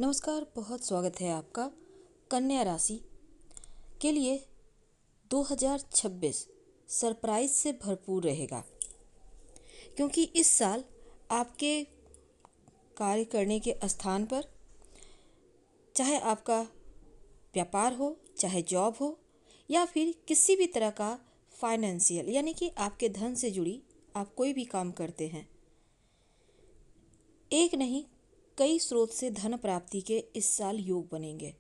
नमस्कार, बहुत स्वागत है आपका। कन्या राशि के लिए 2026 सरप्राइज से भरपूर रहेगा, क्योंकि इस साल आपके कार्य करने के स्थान पर, चाहे आपका व्यापार हो, चाहे जॉब हो, या फिर किसी भी तरह का फाइनेंशियल यानी कि आपके धन से जुड़ी आप कोई भी काम करते हैं, एक नहीं कई स्रोत से धन प्राप्ति के इस साल योग बनेंगे।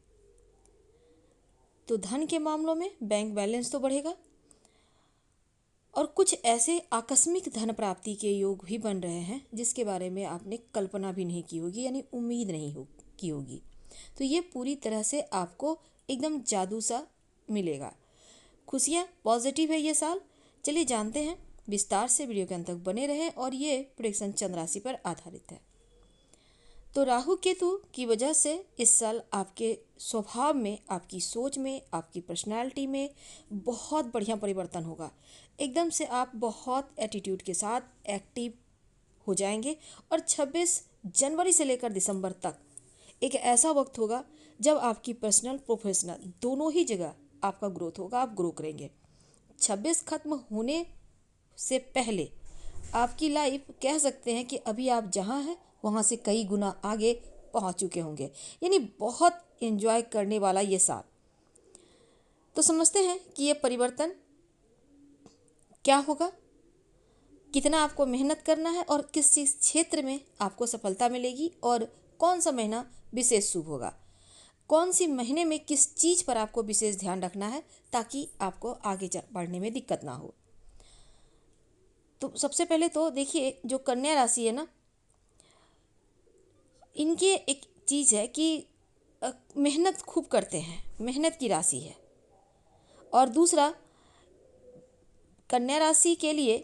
तो धन के मामलों में बैंक बैलेंस तो बढ़ेगा और कुछ ऐसे आकस्मिक धन प्राप्ति के योग भी बन रहे हैं जिसके बारे में आपने कल्पना भी नहीं की होगी, यानी उम्मीद नहीं की होगी। तो ये पूरी तरह से आपको एकदम जादू सा मिलेगा। खुशियाँ पॉजिटिव है ये साल। चलिए जानते हैं विस्तार से, वीडियो के अंत तक बने रहें। और ये प्रेडिक्शन चंद्र राशि पर आधारित है। तो राहु केतु की वजह से इस साल आपके स्वभाव में, आपकी सोच में, आपकी पर्सनालिटी में बहुत बढ़िया परिवर्तन होगा। एकदम से आप बहुत एटीट्यूड के साथ एक्टिव हो जाएंगे और 26 जनवरी से लेकर दिसंबर तक एक ऐसा वक्त होगा जब आपकी पर्सनल प्रोफेशनल दोनों ही जगह आपका ग्रोथ होगा, आप ग्रो करेंगे। 26 खत्म होने से पहले आपकी लाइफ कह सकते हैं कि अभी आप जहां हैं वहां से कई गुना आगे पहुंच चुके होंगे, यानी बहुत एंजॉय करने वाला ये साल। तो समझते हैं कि ये परिवर्तन क्या होगा, कितना आपको मेहनत करना है और किस चीज़ क्षेत्र में आपको सफलता मिलेगी, और कौन सा महीना विशेष शुभ होगा, कौन सी महीने में किस चीज़ पर आपको विशेष ध्यान रखना है ताकि आपको आगे बढ़ने में दिक्कत ना हो। तो सबसे पहले तो देखिए, जो कन्या राशि है ना, इनकी एक चीज़ है कि मेहनत खूब करते हैं, मेहनत की राशि है। और दूसरा, कन्या राशि के लिए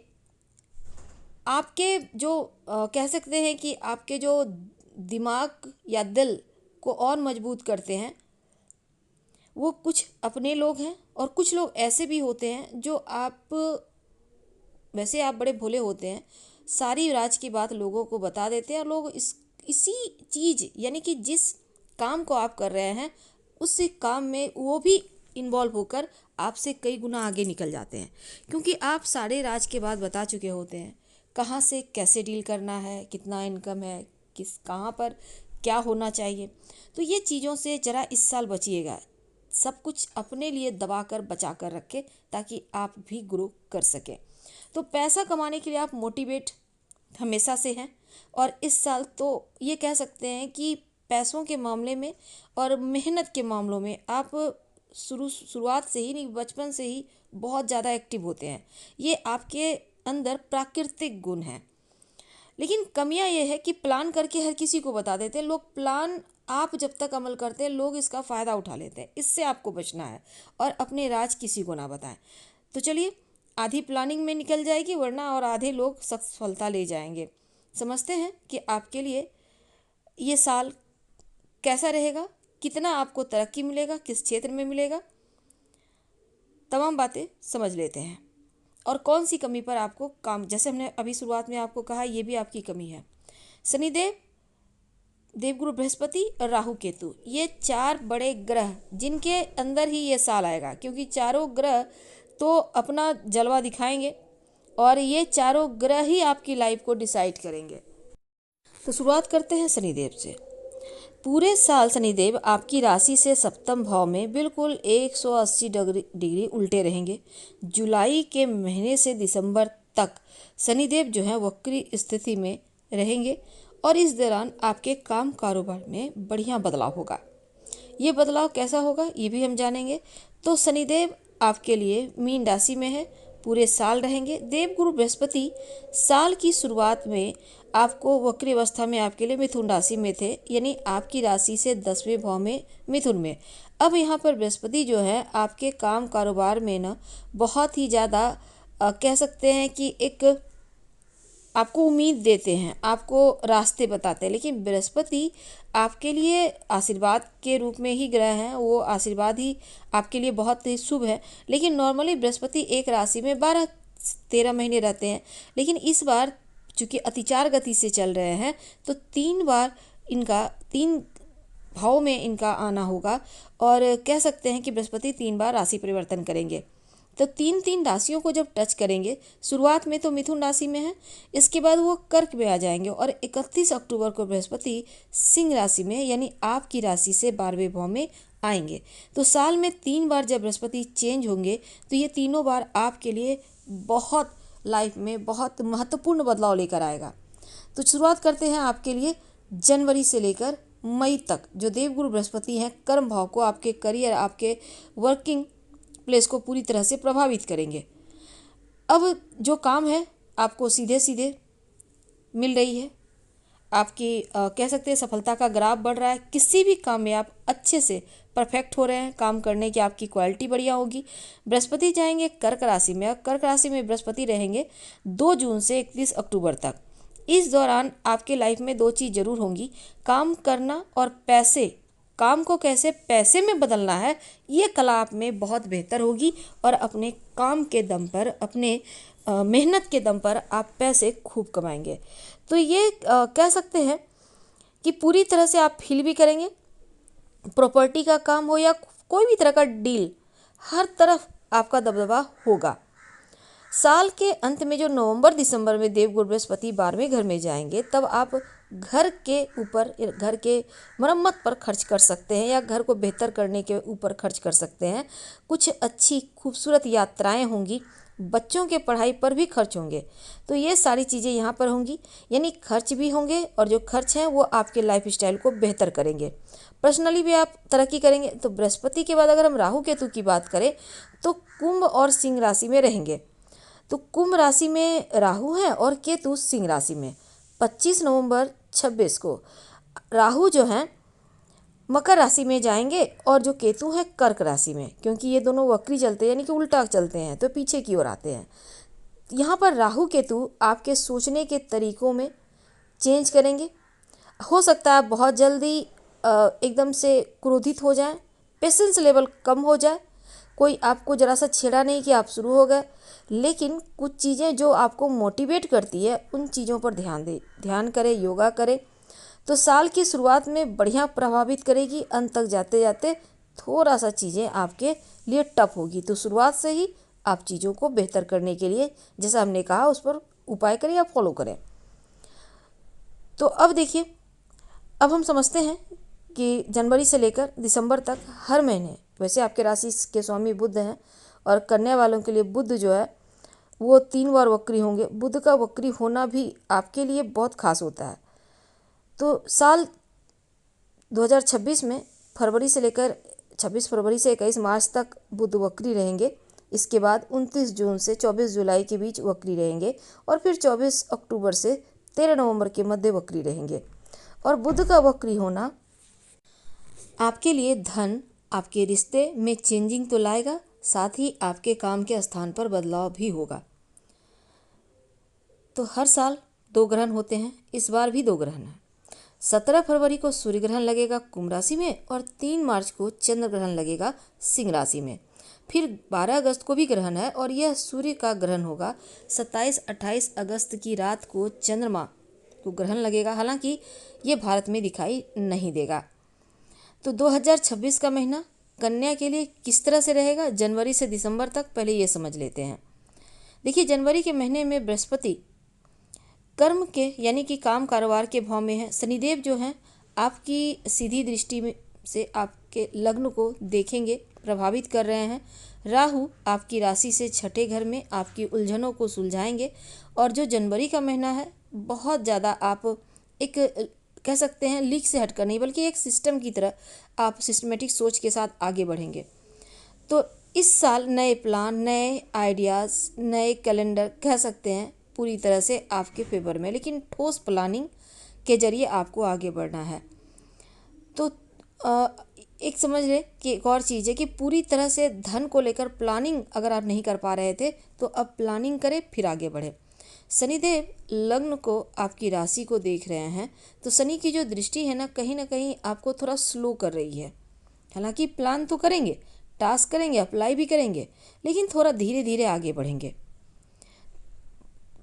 आपके जो कह सकते हैं कि आपके जो दिमाग या दिल को और मजबूत करते हैं वो कुछ अपने लोग हैं, और कुछ लोग ऐसे भी होते हैं जो वैसे आप बड़े भोले होते हैं, सारी राज की बात लोगों को बता देते हैं और लोग इसी चीज़ यानी कि जिस काम को आप कर रहे हैं उस काम में वो भी इन्वॉल्व होकर आपसे कई गुना आगे निकल जाते हैं, क्योंकि आप सारे राज के बाद बता चुके होते हैं कहाँ से कैसे डील करना है, कितना इनकम है, कहाँ पर क्या होना चाहिए। तो ये चीज़ों से ज़रा इस साल बचिएगा, सब कुछ अपने लिए दबा कर बचा कर रखें ताकि आप भी ग्रो कर सकें। तो पैसा कमाने के लिए आप मोटिवेट हमेशा से हैं, और इस साल तो ये कह सकते हैं कि पैसों के मामले में और मेहनत के मामलों में आप शुरुआत से ही नहीं, बचपन से ही बहुत ज़्यादा एक्टिव होते हैं। ये आपके अंदर प्राकृतिक गुण हैं। लेकिन कमियां ये है कि प्लान करके हर किसी को बता देते हैं लोग। प्लान आप जब तक अमल करते हैं लोग इसका फ़ायदा उठा लेते हैं, इससे आपको बचना है और अपने राज किसी को ना बताएं। तो चलिए, आधी प्लानिंग में निकल जाएगी वरना, और आधे लोग सफलता ले जाएंगे। समझते हैं कि आपके लिए ये साल कैसा रहेगा, कितना आपको तरक्की मिलेगा, किस क्षेत्र में मिलेगा, तमाम बातें समझ लेते हैं। और कौन सी कमी पर आपको काम, जैसे हमने अभी शुरुआत में आपको कहा, ये भी आपकी कमी है। शनिदेव, देवगुरु बृहस्पति और राहु केतु, ये चार बड़े ग्रह जिनके अंदर ही ये साल आएगा, क्योंकि चारों ग्रह तो अपना जलवा दिखाएंगे और ये चारों ग्रह ही आपकी लाइफ को डिसाइड करेंगे। तो शुरुआत करते हैं शनिदेव से। पूरे साल शनिदेव आपकी राशि से सप्तम भाव में बिल्कुल 180 डिग्री उल्टे रहेंगे। जुलाई के महीने से दिसंबर तक शनिदेव जो है वक्री स्थिति में रहेंगे, और इस दौरान आपके काम कारोबार में बढ़िया बदलाव होगा। ये बदलाव कैसा होगा ये भी हम जानेंगे। तो शनिदेव आपके लिए मीन राशि में है, पूरे साल रहेंगे। देवगुरु बृहस्पति साल की शुरुआत में आपको वक्री अवस्था में आपके लिए मिथुन राशि में थे, यानी आपकी राशि से 10वें भाव में मिथुन में। अब यहाँ पर बृहस्पति जो है आपके काम कारोबार में ना बहुत ही ज़्यादा कह सकते हैं कि एक आपको उम्मीद देते हैं, आपको रास्ते बताते हैं। लेकिन बृहस्पति आपके लिए आशीर्वाद के रूप में ही ग्रह हैं, वो आशीर्वाद ही आपके लिए बहुत ही शुभ है। लेकिन नॉर्मली बृहस्पति एक राशि में 12-13 महीने रहते हैं, लेकिन इस बार चूँकि अतिचार गति से चल रहे हैं तो 3 बार इनका 3 भाव में इनका आना होगा। और कह सकते हैं कि बृहस्पति 3 बार राशि परिवर्तन करेंगे। तो 3 राशियों को जब टच करेंगे, शुरुआत में तो मिथुन राशि में है, इसके बाद वो कर्क में आ जाएंगे और 31 अक्टूबर को बृहस्पति सिंह राशि में यानी आपकी राशि से 12वें भाव में आएंगे। तो साल में 3 बार जब बृहस्पति चेंज होंगे तो ये तीनों बार आपके लिए बहुत लाइफ में बहुत महत्वपूर्ण बदलाव लेकर आएगा। तो शुरुआत करते हैं आपके लिए जनवरी से लेकर मई तक, जो देवगुरु बृहस्पति हैं कर्म भाव को, आपके करियर, आपके वर्किंग प्लेस को पूरी तरह से प्रभावित करेंगे। अब जो काम है आपको सीधे सीधे मिल रही है, आपकी कह सकते हैं सफलता का ग्राफ बढ़ रहा है, किसी भी काम में आप अच्छे से परफेक्ट हो रहे हैं, काम करने की आपकी क्वालिटी बढ़िया होगी। बृहस्पति जाएंगे कर्क राशि में, कर्क राशि में बृहस्पति रहेंगे 2 जून से 31 अक्टूबर तक। इस दौरान आपके लाइफ में 2 चीज़ जरूर होंगी, काम करना और पैसे। काम को कैसे पैसे में बदलना है, ये कला आप में बहुत बेहतर होगी और अपने काम के दम पर, अपने मेहनत के दम पर आप पैसे खूब कमाएंगे। तो ये कह सकते हैं कि पूरी तरह से आप फील भी करेंगे। प्रॉपर्टी का काम हो या कोई भी तरह का डील, हर तरफ आपका दबदबा होगा। साल के अंत में जो नवंबर दिसंबर में देवगुरु बृहस्पति 12वें घर में जाएंगे, तब आप घर के ऊपर, घर के मरम्मत पर खर्च कर सकते हैं या घर को बेहतर करने के ऊपर खर्च कर सकते हैं। कुछ अच्छी खूबसूरत यात्राएं होंगी, बच्चों के पढ़ाई पर भी खर्च होंगे। तो ये सारी चीज़ें यहाँ पर होंगी, यानी खर्च भी होंगे और जो खर्च हैं वो आपके लाइफ स्टाइल को बेहतर करेंगे। पर्सनली भी आप तरक्की करेंगे। तो बृहस्पति के बाद अगर हम राहु केतु की बात करें तो कुंभ और सिंह राशि में रहेंगे। तो कुंभ राशि में राहु है और केतु सिंह राशि में। 25 नवंबर 26 को राहु जो हैं मकर राशि में जाएंगे और जो केतु हैं कर्क राशि में, क्योंकि ये दोनों वक्री चलते हैं यानी कि उल्टा चलते हैं तो पीछे की ओर आते हैं। यहाँ पर राहु केतु आपके सोचने के तरीकों में चेंज करेंगे। हो सकता है आप बहुत जल्दी एकदम से क्रोधित हो जाएं, पेशेंस लेवल कम हो जाए, कोई आपको ज़रा सा छेड़ा नहीं कि आप शुरू हो गए। लेकिन कुछ चीज़ें जो आपको मोटिवेट करती है उन चीज़ों पर ध्यान करें, योगा करें, तो साल की शुरुआत में बढ़िया प्रभावित करेगी। अंत तक जाते जाते थोड़ा सा चीज़ें आपके लिए टफ होगी। तो शुरुआत से ही आप चीज़ों को बेहतर करने के लिए, जैसा हमने कहा, उस पर उपाय करें या फॉलो करें। तो अब देखिए, अब हम समझते हैं कि जनवरी से लेकर दिसंबर तक हर महीने, वैसे आपके राशि के स्वामी बुध हैं और कन्या वालों के लिए बुध जो है वो 3 बार वक्री होंगे। बुध का वक्री होना भी आपके लिए बहुत खास होता है। तो साल 2026 में फरवरी से लेकर 26 फरवरी से 21 मार्च तक बुध वक्री रहेंगे। इसके बाद 29 जून से 24 जुलाई के बीच वक्री रहेंगे और फिर 24 अक्टूबर से 13 नवंबर के मध्य वक्री रहेंगे। और बुध का वक्री होना आपके लिए धन, आपके रिश्ते में चेंजिंग तो लाएगा, साथ ही आपके काम के स्थान पर बदलाव भी होगा। तो हर साल 2 ग्रहण होते हैं, इस बार भी 2 ग्रहण हैं। 17 फरवरी को सूर्य ग्रहण लगेगा कुंभ राशि में और 3 मार्च को चंद्र ग्रहण लगेगा सिंह राशि में। फिर 12 अगस्त को भी ग्रहण है और यह सूर्य का ग्रहण होगा। 27-28 अगस्त की रात को चंद्रमा को ग्रहण लगेगा, हालांकि ये भारत में दिखाई नहीं देगा। तो 2026 का महीना कन्या के लिए किस तरह से रहेगा जनवरी से दिसंबर तक, पहले ये समझ लेते हैं। देखिए, जनवरी के महीने में बृहस्पति कर्म के यानी कि काम कारोबार के भाव में है। शनिदेव जो हैं आपकी सीधी दृष्टि में से आपके लग्न को देखेंगे, प्रभावित कर रहे हैं। राहु आपकी राशि से 6ठे घर में आपकी उलझनों को सुलझाएंगे। और जो जनवरी का महीना है बहुत ज़्यादा आप एक कह सकते हैं लीक से हटकर नहीं, बल्कि एक सिस्टम की तरह आप सिस्टमेटिक सोच के साथ आगे बढ़ेंगे। तो इस साल नए प्लान, नए आइडियाज़, नए कैलेंडर कह सकते हैं पूरी तरह से आपके फेवर में, लेकिन ठोस प्लानिंग के जरिए आपको आगे बढ़ना है। तो एक समझ लें कि एक और चीज़ है कि पूरी तरह से धन को लेकर प्लानिंग अगर आप नहीं कर पा रहे थे तो अब प्लानिंग करें, फिर आगे बढ़े। शनिदेव लग्न को आपकी राशि को देख रहे हैं, तो शनि की जो दृष्टि है ना कहीं आपको थोड़ा स्लो कर रही है। हालांकि प्लान तो करेंगे, टास्क करेंगे, अप्लाई भी करेंगे, लेकिन थोड़ा धीरे धीरे आगे बढ़ेंगे,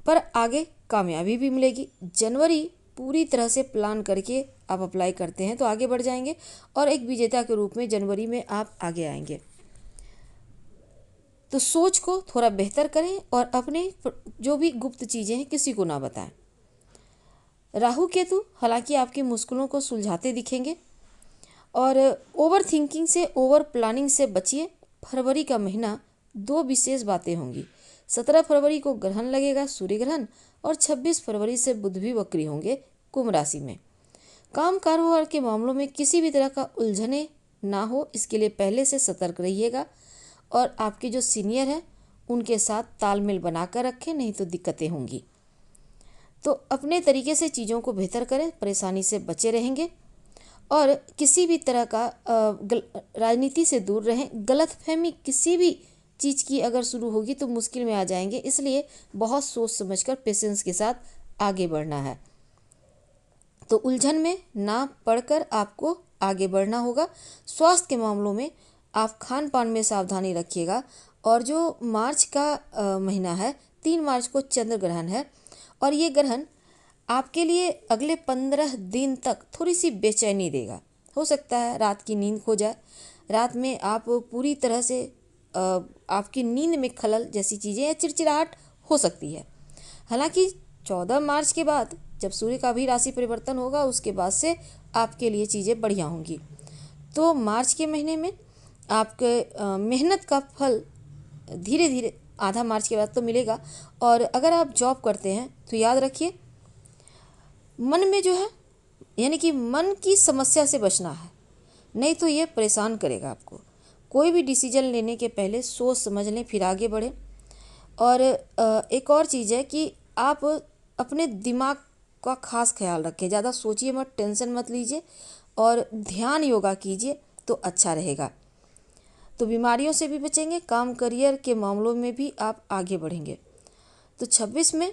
पर आगे कामयाबी भी मिलेगी। जनवरी पूरी तरह से प्लान करके आप अप्लाई करते हैं तो आगे बढ़ जाएंगे और एक विजेता के रूप में जनवरी में आप आगे आएंगे। तो सोच को थोड़ा बेहतर करें और अपने जो भी गुप्त चीज़ें हैं किसी को ना बताएं। राहु केतु हालांकि आपकी मुश्किलों को सुलझाते दिखेंगे और ओवर थिंकिंग से, ओवर प्लानिंग से बचिए। फरवरी का महीना 2 विशेष बातें होंगी। 17 फरवरी को ग्रहण लगेगा, सूर्य ग्रहण, और 26 फरवरी से बुध भी वक्री होंगे कुंभ राशि में। काम कारोबार के मामलों में किसी भी तरह का उलझने ना हो, इसके लिए पहले से सतर्क रहिएगा और आपके जो सीनियर हैं उनके साथ तालमेल बनाकर रखें, नहीं तो दिक्कतें होंगी। तो अपने तरीके से चीज़ों को बेहतर करें, परेशानी से बचे रहेंगे और किसी भी तरह का राजनीति से दूर रहें। गलतफहमी किसी भी चीज़ की अगर शुरू होगी तो मुश्किल में आ जाएंगे, इसलिए बहुत सोच समझकर पेशेंस के साथ आगे बढ़ना है। तो उलझन में ना पड़कर आपको आगे बढ़ना होगा। स्वास्थ्य के मामलों में आप खान पान में सावधानी रखिएगा। और जो मार्च का महीना है, 3 मार्च को चंद्र ग्रहण है और ये ग्रहण आपके लिए अगले 15 दिन तक थोड़ी सी बेचैनी देगा। हो सकता है रात की नींद खो जाए, रात में आप पूरी तरह से आपकी नींद में खलल जैसी चीज़ें या चिड़चिड़ाहट हो सकती है। हालांकि 14 मार्च के बाद जब सूर्य का भी राशि परिवर्तन होगा, उसके बाद से आपके लिए चीज़ें बढ़िया होंगी। तो मार्च के महीने में आपके मेहनत का फल धीरे धीरे आधा मार्च के बाद तो मिलेगा। और अगर आप जॉब करते हैं तो याद रखिए, मन में जो है यानी कि मन की समस्या से बचना है, नहीं तो ये परेशान करेगा आपको। कोई भी डिसीजन लेने के पहले सोच समझ लें, फिर आगे बढ़ें। और एक और चीज़ है कि आप अपने दिमाग का खास ख्याल रखें, ज़्यादा सोचिए मत, टेंशन मत लीजिए और ध्यान योगा कीजिए तो अच्छा रहेगा। तो बीमारियों से भी बचेंगे, काम करियर के मामलों में भी आप आगे बढ़ेंगे। तो 26 में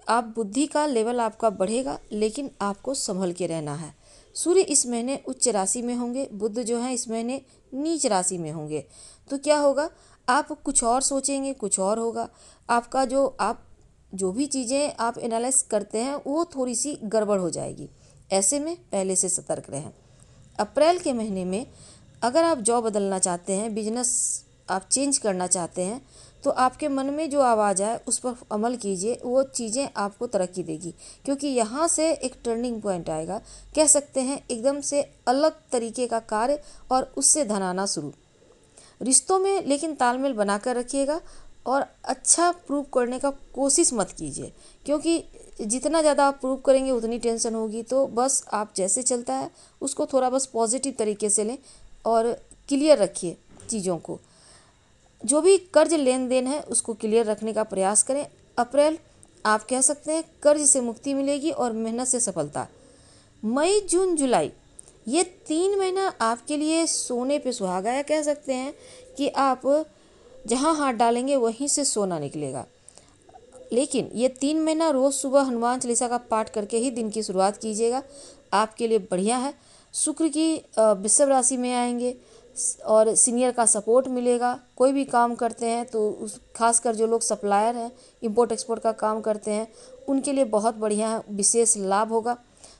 आप बुद्धि का लेवल आपका बढ़ेगा, लेकिन आपको संभल के रहना है। सूर्य इस महीने उच्च राशि में होंगे, बुध जो है इस महीने नीच राशि में होंगे। तो क्या होगा, आप कुछ और सोचेंगे, कुछ और होगा। आपका जो भी चीज़ें आप एनालाइज करते हैं वो थोड़ी सी गड़बड़ हो जाएगी। ऐसे में पहले से सतर्क रहें। अप्रैल के महीने में अगर आप जॉब बदलना चाहते हैं, बिजनेस आप चेंज करना चाहते हैं, तो आपके मन में जो आवाज़ आए उस पर अमल कीजिए, वो चीज़ें आपको तरक्की देगी। क्योंकि यहाँ से एक टर्निंग पॉइंट आएगा, कह सकते हैं एकदम से अलग तरीके का कार्य और उससे धन आना शुरू। रिश्तों में लेकिन तालमेल बनाकर रखिएगा और अच्छा प्रूव करने का कोशिश मत कीजिए, क्योंकि जितना ज़्यादा आप प्रूव करेंगे उतनी टेंशन होगी। तो बस आप जैसे चलता है उसको थोड़ा बस पॉजिटिव तरीके से लें और क्लियर रखिए चीज़ों को। जो भी कर्ज लेन देन है उसको क्लियर रखने का प्रयास करें। अप्रैल आप कह सकते हैं कर्ज से मुक्ति मिलेगी और मेहनत से सफलता। मई जून जुलाई ये 3 महीना आपके लिए सोने पे सुहागा है। कह सकते हैं कि आप जहां हाथ डालेंगे वहीं से सोना निकलेगा। लेकिन ये 3 महीना रोज़ सुबह हनुमान चालीसा का पाठ करके ही दिन की शुरुआत कीजिएगा, आपके लिए बढ़िया है। शुक्र की वृषभ राशि में आएंगे और सीनियर का सपोर्ट मिलेगा। कोई भी काम करते हैं तो उस खासकर जो लोग सप्लायर हैं, इंपोर्ट एक्सपोर्ट का काम करते हैं, उनके लिए बहुत बढ़िया है, विशेष लाभ होगा।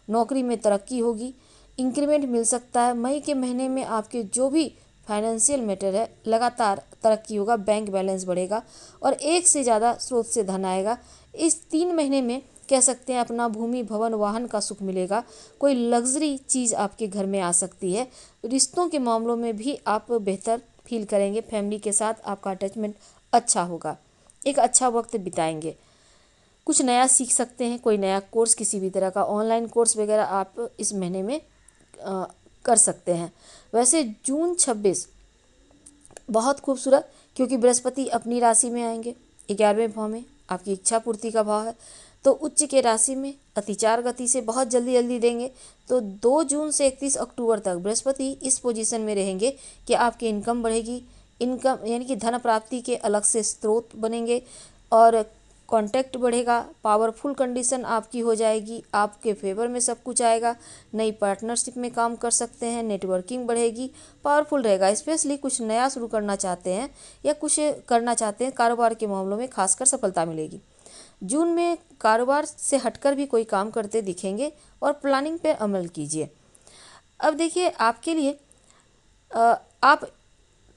नौकरी में तरक्की होगी, इंक्रीमेंट मिल सकता है। मई के महीने में आपके जो भी फाइनेंशियल मैटर है लगातार तरक्की होगा, बैंक बैलेंस बढ़ेगा और एक से ज़्यादा स्रोत से धन आएगा। इस 3 महीने में कह सकते हैं अपना भूमि भवन वाहन का सुख मिलेगा। कोई लग्जरी चीज़ आपके घर में आ सकती है। रिश्तों के मामलों में भी आप बेहतर फील करेंगे, फैमिली के साथ आपका अटैचमेंट अच्छा होगा, एक अच्छा वक्त बिताएंगे। कुछ नया सीख सकते हैं, कोई नया कोर्स, किसी भी तरह का ऑनलाइन कोर्स वगैरह आप इस महीने में कर सकते हैं। वैसे जून 26 बहुत खूबसूरत, क्योंकि बृहस्पति अपनी राशि में आएंगे, 11वें भाव में, आपकी इच्छा पूर्ति का भाव है। तो उच्च के राशि में अतिचार गति से बहुत जल्दी जल्दी देंगे। तो 2 जून से 31 अक्टूबर तक बृहस्पति इस पोजीशन में रहेंगे कि आपकी इनकम बढ़ेगी। इनकम यानी कि धन प्राप्ति के अलग से स्रोत बनेंगे और कॉन्टैक्ट बढ़ेगा। पावरफुल कंडीशन आपकी हो जाएगी, आपके फेवर में सब कुछ आएगा। नई पार्टनरशिप में काम कर सकते हैं, नेटवर्किंग बढ़ेगी, पावरफुल रहेगा। स्पेशली कुछ नया शुरू करना चाहते हैं या कुछ करना चाहते हैं, कारोबार के मामलों में खासकर सफलता मिलेगी। जून में कारोबार से हटकर भी कोई काम करते दिखेंगे और प्लानिंग पे अमल कीजिए। अब देखिए आपके लिए आप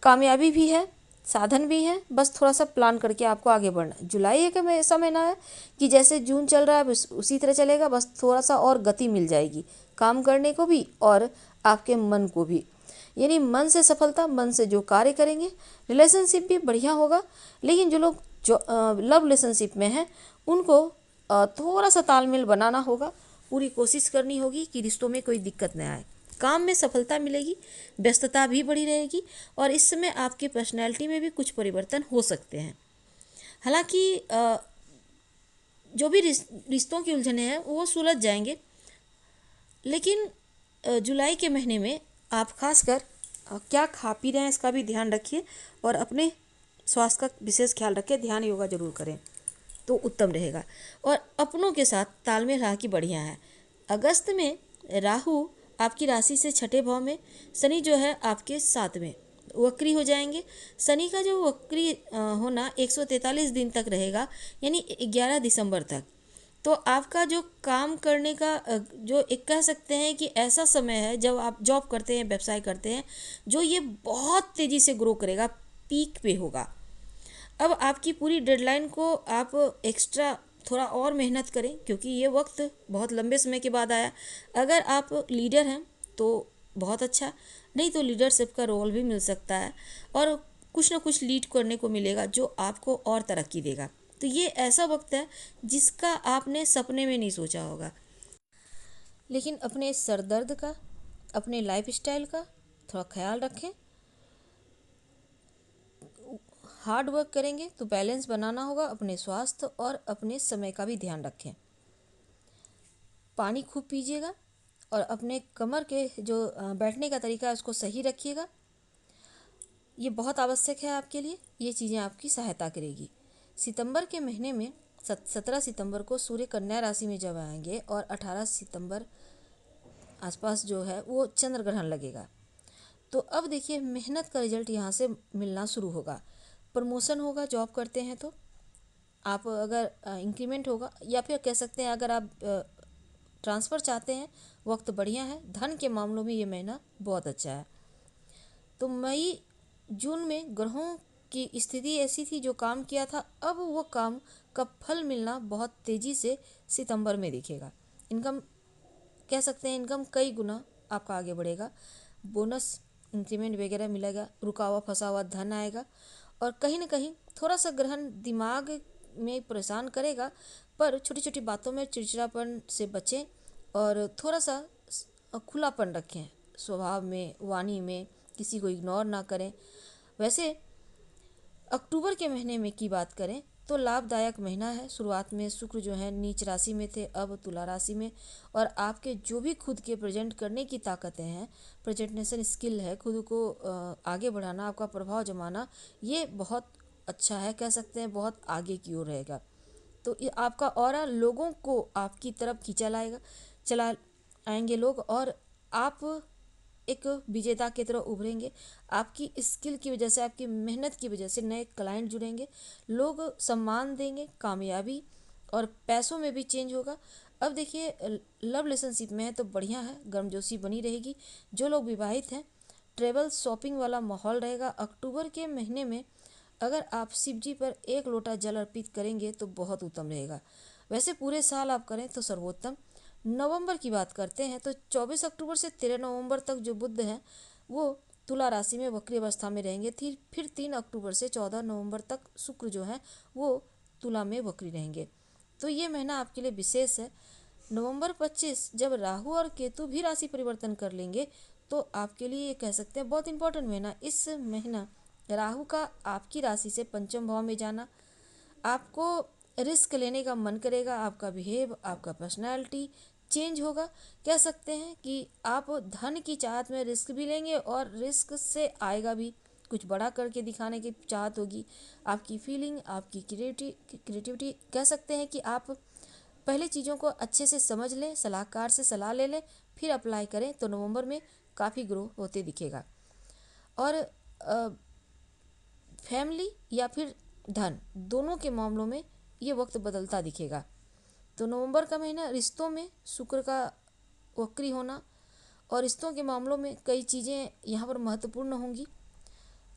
कामयाबी भी है, साधन भी है, बस थोड़ा सा प्लान करके आपको आगे बढ़ना। जुलाई एक ऐसा महीना है कि जैसे जून चल रहा है उसी तरह चलेगा, बस थोड़ा सा और गति मिल जाएगी काम करने को भी और आपके मन को भी, यानी मन से सफलता, मन से जो कार्य करेंगे। रिलेशनशिप भी बढ़िया होगा, लेकिन जो लोग जो लव रिलेशनशिप में हैं उनको थोड़ा सा तालमेल बनाना होगा, पूरी कोशिश करनी होगी कि रिश्तों में कोई दिक्कत न आए। काम में सफलता मिलेगी, व्यस्तता भी बढ़ी रहेगी और इस समय आपके पर्सनैलिटी में भी कुछ परिवर्तन हो सकते हैं। हालांकि जो भी रिश्तों की उलझने हैं वो सुलझ जाएंगे, लेकिन जुलाई के महीने में आप खासकर क्या खा पी रहे हैं इसका भी ध्यान रखिए और अपने स्वास्थ्य का विशेष ख्याल रखें। ध्यान योगा जरूर करें तो उत्तम रहेगा। और अपनों के साथ तालमेल रहा कि बढ़िया है। अगस्त में राहु आपकी राशि से छठे भाव में, शनि जो है आपके 7 में वक्री हो जाएंगे। शनि का जो वक्री होना 143 दिन तक रहेगा, यानी 11 दिसंबर तक। तो आपका जो काम करने का जो एक कह सकते हैं कि ऐसा समय है जब आप जॉब करते हैं, व्यवसाय करते हैं, जो ये बहुत तेज़ी से ग्रो करेगा, पीक पे होगा। अब आपकी पूरी डेडलाइन को आप एक्स्ट्रा थोड़ा और मेहनत करें, क्योंकि ये वक्त बहुत लंबे समय के बाद आया। अगर आप लीडर हैं तो बहुत अच्छा, नहीं तो लीडरशिप का रोल भी मिल सकता है और कुछ ना कुछ लीड करने को मिलेगा जो आपको और तरक्की देगा। तो ये ऐसा वक्त है जिसका आपने सपने में नहीं सोचा होगा। लेकिन अपने सर दर्द का, अपने लाइफस्टाइल का थोड़ा ख्याल रखें। हार्ड वर्क करेंगे तो बैलेंस बनाना होगा, अपने स्वास्थ्य और अपने समय का भी ध्यान रखें। पानी खूब पीजिएगा और अपने कमर के जो बैठने का तरीका है उसको सही रखिएगा। ये बहुत आवश्यक है आपके लिए, ये चीज़ें आपकी सहायता करेगी। सितंबर के महीने में 17 सितंबर को सूर्य कन्या राशि में जब आएंगे और 18 सितंबर आसपास जो है वो चंद्र ग्रहण लगेगा। तो अब देखिए मेहनत का रिजल्ट यहाँ से मिलना शुरू होगा। प्रमोशन होगा, जॉब करते हैं तो आप अगर इंक्रीमेंट होगा, या फिर कह सकते हैं अगर आप ट्रांसफ़र चाहते हैं, वक्त बढ़िया है। धन के मामलों में ये महीना बहुत अच्छा है। तो मई जून में ग्रहों की स्थिति ऐसी थी, जो काम किया था अब वो काम का फल मिलना बहुत तेज़ी से सितंबर में दिखेगा। इनकम कह सकते हैं, इनकम कई गुना आपका आगे बढ़ेगा। बोनस इंक्रीमेंट वगैरह मिलेगा, रुका हुआ फंसा हुआ धन आएगा। और कहीं ना कहीं थोड़ा सा ग्रहण दिमाग में परेशान करेगा, पर छोटी छोटी बातों में चिड़चिड़ापन से बचें और थोड़ा सा खुलापन रखें स्वभाव में, वाणी में, किसी को इग्नोर ना करें। वैसे अक्टूबर के महीने में की बात करें तो लाभदायक महीना है। शुरुआत में शुक्र जो है नीच राशि में थे, अब तुला राशि में, और आपके जो भी खुद के प्रेजेंट करने की ताकतें हैं, प्रेजेंटेशन स्किल है, खुद को आगे बढ़ाना, आपका प्रभाव जमाना, ये बहुत अच्छा है। कह सकते हैं बहुत आगे की ओर रहेगा। तो ये आपका ऑरा लोगों को आपकी तरफ खींचा लाएगा, चला आएंगे लोग, और आप एक विजेता की तरह उभरेंगे। आपकी स्किल की वजह से, आपकी मेहनत की वजह से नए क्लाइंट जुड़ेंगे, लोग सम्मान देंगे, कामयाबी और पैसों में भी चेंज होगा। अब देखिए लव रिलेशनशिप में है तो बढ़िया है, गर्मजोशी बनी रहेगी। जो लोग विवाहित हैं, ट्रेवल शॉपिंग वाला माहौल रहेगा। अक्टूबर के महीने में अगर आप शिव जी पर 1 लोटा जल अर्पित करेंगे तो बहुत उत्तम रहेगा। वैसे पूरे साल आप करें तो सर्वोत्तम। नवंबर की बात करते हैं तो 24 अक्टूबर से 13 नवंबर तक जो बुध हैं वो तुला राशि में वक्री अवस्था में रहेंगे। फिर 3 अक्टूबर से 14 नवंबर तक शुक्र जो है वो तुला में वक्री रहेंगे। तो ये महीना आपके लिए विशेष है। नवंबर 25 जब राहु और केतु भी राशि परिवर्तन कर लेंगे तो आपके लिए ये कह सकते हैं बहुत इंपॉर्टेंट महीना। इस महीना राहु का आपकी राशि से पंचम भाव में जाना, आपको रिस्क लेने का मन करेगा, आपका बिहेव, आपका पर्सनालिटी चेंज होगा। कह सकते हैं कि आप धन की चाहत में रिस्क भी लेंगे और रिस्क से आएगा भी, कुछ बड़ा करके दिखाने की चाहत होगी। आपकी फीलिंग, आपकी क्रिएटिविटी कह सकते हैं कि आप पहले चीज़ों को अच्छे से समझ लें, सलाहकार से सलाह ले लें, फिर अप्लाई करें तो नवंबर में काफ़ी ग्रो होते दिखेगा। और फैमिली या फिर धन, दोनों के मामलों में ये वक्त बदलता दिखेगा। तो नवंबर का महीना रिश्तों में शुक्र का वक्री होना और रिश्तों के मामलों में कई चीज़ें यहाँ पर महत्वपूर्ण होंगी।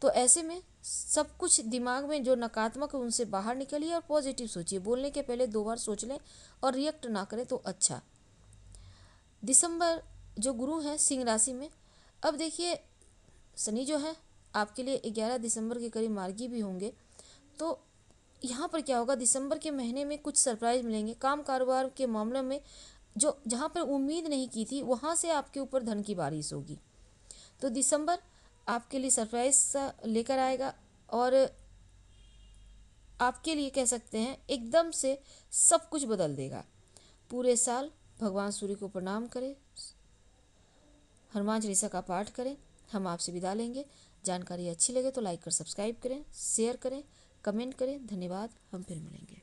तो ऐसे में सब कुछ दिमाग में जो नकारात्मक है उनसे बाहर निकलिए और पॉजिटिव सोचिए। बोलने के पहले 2 बार सोच लें और रिएक्ट ना करें तो अच्छा। दिसंबर जो गुरु हैं सिंह राशि में, अब देखिए शनि जो है आपके लिए 11 दिसंबर के करीब मार्गी भी होंगे। तो यहाँ पर क्या होगा, दिसंबर के महीने में कुछ सरप्राइज मिलेंगे। काम कारोबार के मामले में जो जहाँ पर उम्मीद नहीं की थी वहाँ से आपके ऊपर धन की बारिश होगी। तो दिसंबर आपके लिए सरप्राइज सा लेकर आएगा और आपके लिए कह सकते हैं एकदम से सब कुछ बदल देगा। पूरे साल भगवान सूर्य को प्रणाम करें, हनुमान चालीसा का पाठ करें। हम आपसे विदा लेंगे। जानकारी अच्छी लगे तो लाइक कर सब्सक्राइब करें, शेयर करें, कमेंट करें। धन्यवाद। हम फिर मिलेंगे।